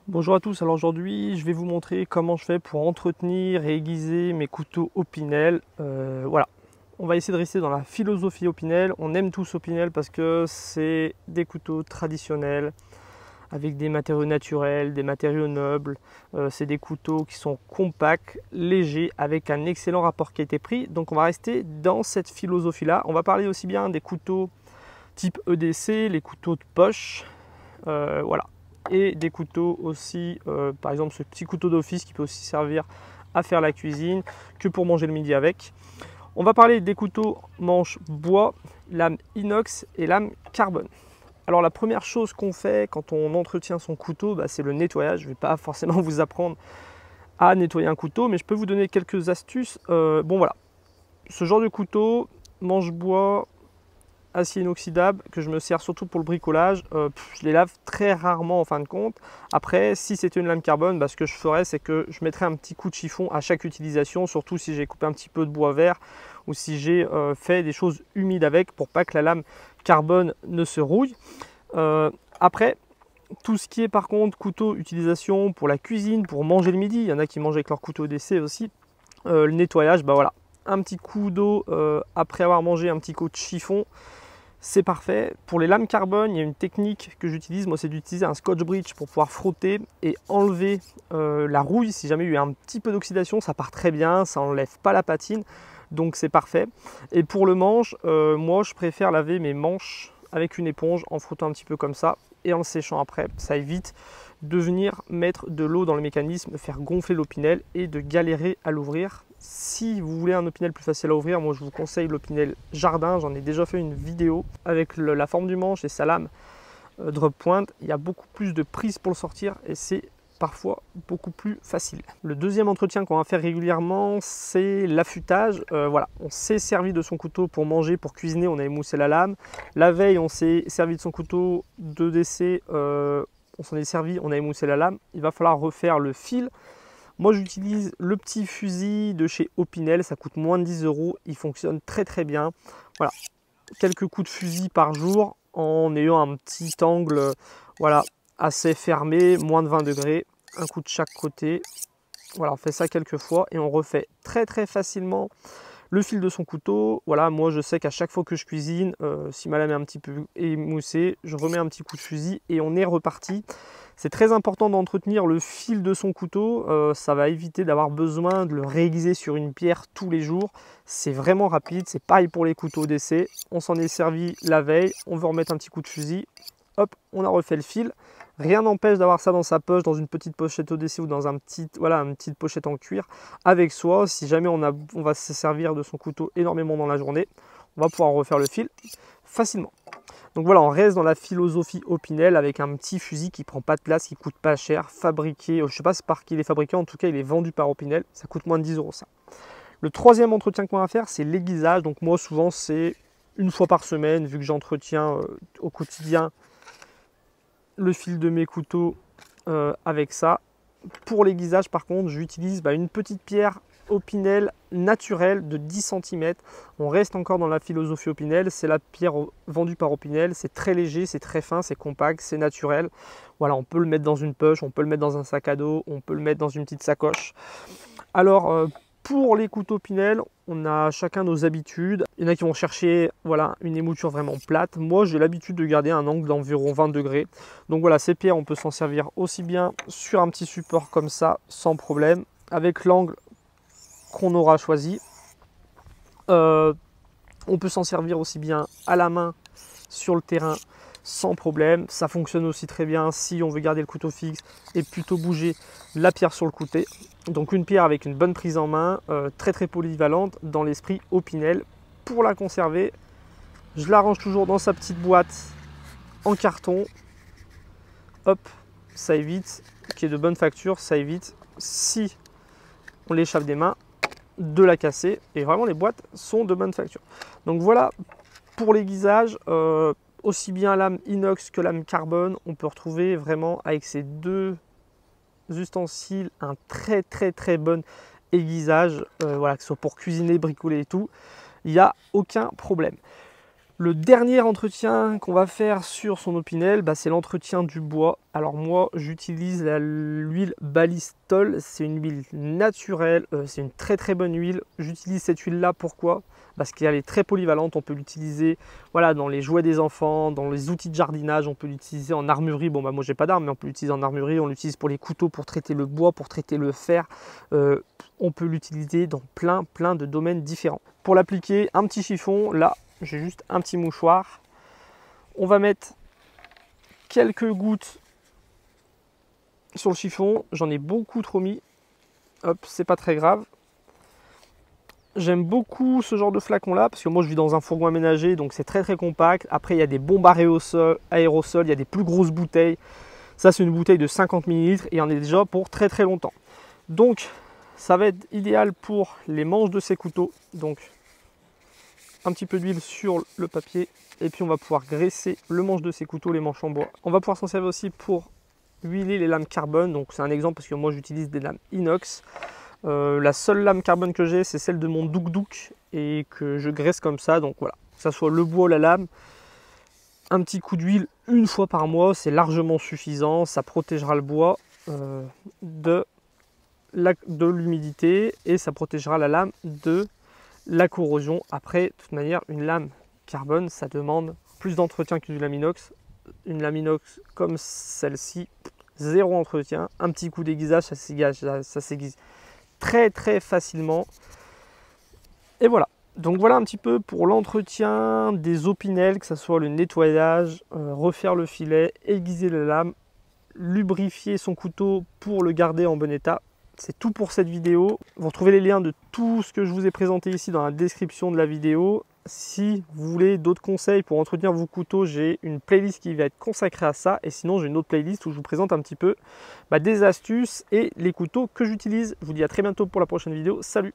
Bonjour à tous, alors aujourd'hui je vais vous montrer comment je fais pour entretenir et aiguiser mes couteaux Opinel. Voilà, on va essayer de rester dans la philosophie Opinel. On aime tous Opinel parce que c'est des couteaux traditionnels avec des matériaux naturels, des matériaux nobles. C'est des couteaux qui sont compacts, légers, avec un excellent rapport qualité-prix. Donc on va rester dans cette philosophie-là. On va parler aussi bien des couteaux type EDC, les couteaux de poche. Voilà, et des couteaux aussi, par exemple ce petit couteau d'office qui peut aussi servir à faire la cuisine que pour manger le midi avec. On va parler des couteaux manche bois, lame inox et lame carbone. Alors la première chose qu'on fait quand on entretient son couteau, c'est le nettoyage. Je ne vais pas forcément vous apprendre à nettoyer un couteau, mais je peux vous donner quelques astuces. Bon voilà, ce genre de couteau, manche bois, acier inoxydable que je me sers surtout pour le bricolage, je les lave très rarement en fin de compte. Après, si c'était une lame carbone, ce que je ferais, c'est que je mettrais un petit coup de chiffon à chaque utilisation, surtout si j'ai coupé un petit peu de bois vert ou si j'ai fait des choses humides avec, pour pas que la lame carbone ne se rouille. Après, tout ce qui est par contre couteau utilisation pour la cuisine, pour manger le midi, il y en a qui mangent avec leur couteau d'essai aussi, le nettoyage, voilà, un petit coup d'eau après avoir mangé, un petit coup de chiffon, c'est parfait. Pour les lames carbone, il y a une technique que j'utilise, moi c'est d'utiliser un scotch bridge pour pouvoir frotter et enlever la rouille. Si jamais il y a un petit peu d'oxydation, ça part très bien, ça n'enlève pas la patine, donc c'est parfait. Et pour le manche, moi je préfère laver mes manches avec une éponge en frottant un petit peu comme ça et en le séchant après. Ça évite de venir mettre de l'eau dans le mécanisme, faire gonfler l'Opinel et de galérer à l'ouvrir. Si vous voulez un Opinel plus facile à ouvrir, moi je vous conseille l'Opinel Jardin. J'en ai déjà fait une vidéo avec la forme du manche et sa lame drop point. Il y a beaucoup plus de prise pour le sortir et c'est parfois beaucoup plus facile. Le deuxième entretien qu'on va faire régulièrement, c'est l'affûtage. Voilà, on s'est servi de son couteau pour manger, pour cuisiner, on a émoussé la lame. La veille, on s'est servi de son couteau de décès, on s'en est servi, on a émoussé la lame. Il va falloir refaire le fil. Moi, j'utilise le petit fusil de chez Opinel, ça coûte moins de 10 €, il fonctionne très très bien. Voilà, quelques coups de fusil par jour en ayant un petit angle, voilà, assez fermé, moins de 20 degrés, un coup de chaque côté. Voilà, on fait ça quelques fois et on refait très très facilement le fil de son couteau. Voilà, moi je sais qu'à chaque fois que je cuisine, si ma lame est un petit peu émoussée, je remets un petit coup de fusil et on est reparti. C'est très important d'entretenir le fil de son couteau, ça va éviter d'avoir besoin de le réaiguiser sur une pierre tous les jours. C'est vraiment rapide, c'est pareil pour les couteaux d'essai. On s'en est servi la veille, on veut remettre un petit coup de fusil, hop, on a refait le fil. Rien n'empêche d'avoir ça dans sa poche, dans une petite pochette ODC ou dans une petite pochette en cuir avec soi. Si jamais on va se servir de son couteau énormément dans la journée, on va pouvoir refaire le fil facilement. Donc voilà, on reste dans la philosophie Opinel avec un petit fusil qui prend pas de place, qui coûte pas cher, fabriqué, je sais pas par qui il est fabriqué, en tout cas il est vendu par Opinel, ça coûte moins de 10 € ça. Le troisième entretien qu'on va faire, c'est l'aiguisage. Donc moi souvent c'est une fois par semaine, vu que j'entretiens au quotidien le fil de mes couteaux avec ça. Pour l'aiguisage par contre, j'utilise une petite pierre Opinel naturelle de 10 cm. On reste encore dans la philosophie Opinel, c'est la pierre vendue par Opinel, c'est très léger, c'est très fin, c'est compact, c'est naturel. Voilà, on peut le mettre dans une poche, on peut le mettre dans un sac à dos, on peut le mettre dans une petite sacoche. Alors pour les couteaux Opinel, on a chacun nos habitudes. Il y en a qui vont chercher une émouture vraiment plate. Moi, j'ai l'habitude de garder un angle d'environ 20 degrés. Donc voilà, ces pierres, on peut s'en servir aussi bien sur un petit support comme ça, sans problème, avec l'angle qu'on aura choisi. On peut s'en servir aussi bien à la main, sur le terrain, sans problème. Ça fonctionne aussi très bien si on veut garder le couteau fixe et plutôt bouger la pierre sur le côté. Donc une pierre avec une bonne prise en main, très très polyvalente dans l'esprit Opinel. Pour la conserver, je la range toujours dans sa petite boîte en carton. Hop, ça évite qu'il y ait de bonne facture, ça évite, si on l'échappe des mains, de la casser. Et vraiment les boîtes sont de bonne facture. Donc voilà pour l'aiguisage. Aussi bien lame inox que lame carbone, on peut retrouver vraiment avec ces deux ustensiles un très très bon aiguisage, que ce soit pour cuisiner, bricoler et tout, il n'y a aucun problème. Le dernier entretien qu'on va faire sur son Opinel, c'est l'entretien du bois. Alors moi, j'utilise l'huile Balistol. C'est une huile naturelle, c'est une très très bonne huile. J'utilise cette huile-là, pourquoi? Parce qu'elle est très polyvalente. On peut l'utiliser voilà, dans les jouets des enfants, dans les outils de jardinage. On peut l'utiliser en armurerie. Bon, moi, j'ai pas d'arme, mais on peut l'utiliser en armurerie. On l'utilise pour les couteaux, pour traiter le bois, pour traiter le fer. On peut l'utiliser dans plein de domaines différents. Pour l'appliquer, un petit chiffon, là, j'ai juste un petit mouchoir. On va mettre quelques gouttes sur le chiffon. J'en ai beaucoup trop mis. Hop, c'est pas très grave. J'aime beaucoup ce genre de flacon là parce que moi je vis dans un fourgon aménagé, donc c'est très compact. Après il y a des bombes aérosols, il y a des plus grosses bouteilles. Ça c'est une bouteille de 50 ml et on est déjà pour très longtemps. Donc ça va être idéal pour les manches de ces couteaux. Donc un petit peu d'huile sur le papier et puis on va pouvoir graisser le manche de ces couteaux, les manches en bois. On va pouvoir s'en servir aussi pour huiler les lames carbone. Donc c'est un exemple parce que moi j'utilise des lames inox. La seule lame carbone que j'ai, c'est celle de mon Douk et que je graisse comme ça. Donc voilà, que ça soit le bois ou la lame, un petit coup d'huile une fois par mois, c'est largement suffisant. Ça protégera le bois de l'humidité et ça protégera la lame de la corrosion. Après, de toute manière, une lame carbone, ça demande plus d'entretien qu'une lame inox. Une lame inox comme celle-ci, zéro entretien. Un petit coup d'aiguisage, ça s'aiguise très facilement. Et voilà. Donc voilà un petit peu pour l'entretien des Opinel, que ce soit le nettoyage, refaire le filet, aiguiser la lame, lubrifier son couteau pour le garder en bon état. C'est tout pour cette vidéo. Vous retrouvez les liens de tout ce que je vous ai présenté ici dans la description de la vidéo. Si vous voulez d'autres conseils pour entretenir vos couteaux, j'ai une playlist qui va être consacrée à ça. Et sinon, j'ai une autre playlist où je vous présente un petit peu des astuces et les couteaux que j'utilise. Je vous dis à très bientôt pour la prochaine vidéo. Salut!